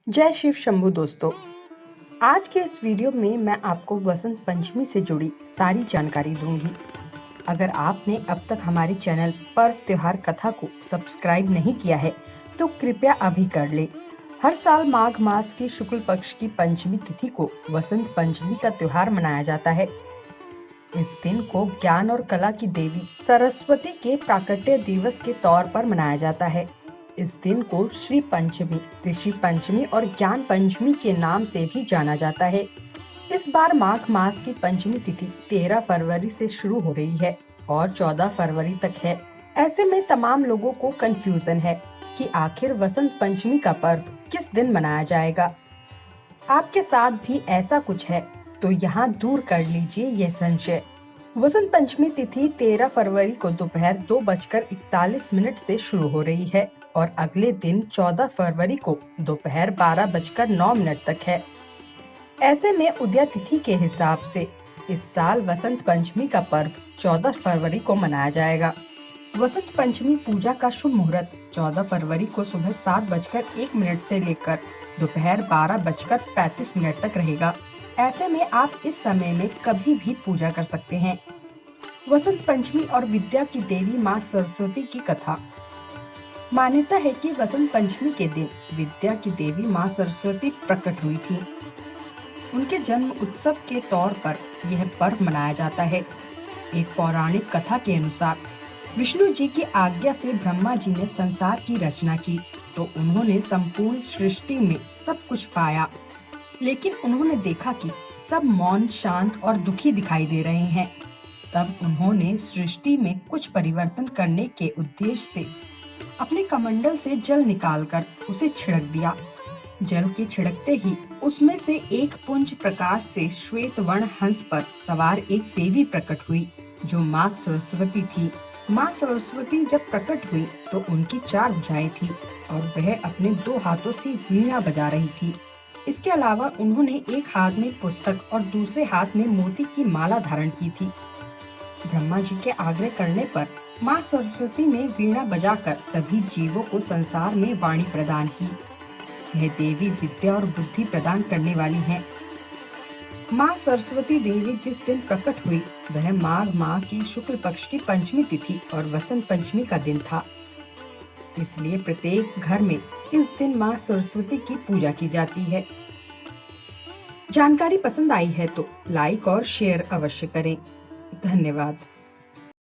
जय शिव शंभू दोस्तों। आज के इस वीडियो में मैं आपको वसंत पंचमी से जुड़ी सारी जानकारी दूंगी। अगर आपने अब तक हमारे चैनल पर्व त्योहार कथा को सब्सक्राइब नहीं किया है तो कृपया अभी कर ले। हर साल माघ मास के शुक्ल पक्ष की पंचमी तिथि को वसंत पंचमी का त्योहार मनाया जाता है। इस दिन को ज्ञान और कला की देवी सरस्वती के प्राकट्य दिवस के तौर पर मनाया जाता है। इस दिन को श्री पंचमी, ऋषि पंचमी और ज्ञान पंचमी के नाम से भी जाना जाता है। इस बार माघ मास की पंचमी तिथि 13 फरवरी से शुरू हो रही है और 14 फरवरी तक है। ऐसे में तमाम लोगों को कंफ्यूजन है कि आखिर वसंत पंचमी का पर्व किस दिन मनाया जाएगा। आपके साथ भी ऐसा कुछ है तो यहाँ दूर कर लीजिए यह संशय। वसंत पंचमी तिथि 13 फरवरी को दोपहर 2:41 से शुरू हो रही है और अगले दिन 14 फरवरी को दोपहर 12:09 तक है। ऐसे में उदया तिथि के हिसाब से इस साल वसंत पंचमी का पर्व 14 फरवरी को मनाया जाएगा। वसंत पंचमी पूजा का शुभ मुहूर्त 14 फरवरी को सुबह 7:01 से लेकर दोपहर 12:35 तक रहेगा। ऐसे में आप इस समय में कभी भी पूजा कर सकते हैं। वसंत पंचमी और विद्या की देवी माँ सरस्वती की कथा। मान्यता है कि वसंत पंचमी के दिन विद्या की देवी माँ सरस्वती प्रकट हुई थी। उनके जन्म उत्सव के तौर पर यह पर्व मनाया जाता है। एक पौराणिक कथा के अनुसार विष्णु जी की आज्ञा से ब्रह्मा जी ने संसार की रचना की तो उन्होंने संपूर्ण सृष्टि में सब कुछ पाया, लेकिन उन्होंने देखा कि सब मौन, शांत और दुखी दिखाई दे रहे हैं। तब उन्होंने सृष्टि में कुछ परिवर्तन करने के उद्देश्य से अपने कमंडल से जल निकालकर उसे छिड़क दिया। जल के छिड़कते ही उसमें से एक पुंज प्रकाश से श्वेत वर्ण हंस पर सवार एक देवी प्रकट हुई जो माँ सरस्वती थी। माँ सरस्वती जब प्रकट हुई तो उनकी 4 भुजाएं थी और वह अपने 2 हाथों से वीणा बजा रही थी। इसके अलावा उन्होंने एक हाथ में पुस्तक और दूसरे हाथ में मोती की माला धारण की थी। ब्रह्मा जी के आग्रह करने पर माँ सरस्वती ने वीणा बजाकर सभी जीवों को संसार में वाणी प्रदान की। यह देवी विद्या और बुद्धि प्रदान करने वाली हैं। माँ सरस्वती देवी जिस दिन प्रकट हुई वह माघ माह की शुक्ल पक्ष की पंचमी तिथि और वसंत पंचमी का दिन था। इसलिए प्रत्येक घर में इस दिन माँ सरस्वती की पूजा की जाती है। जानकारी पसंद आई है तो लाइक और शेयर अवश्य करें। धन्यवाद।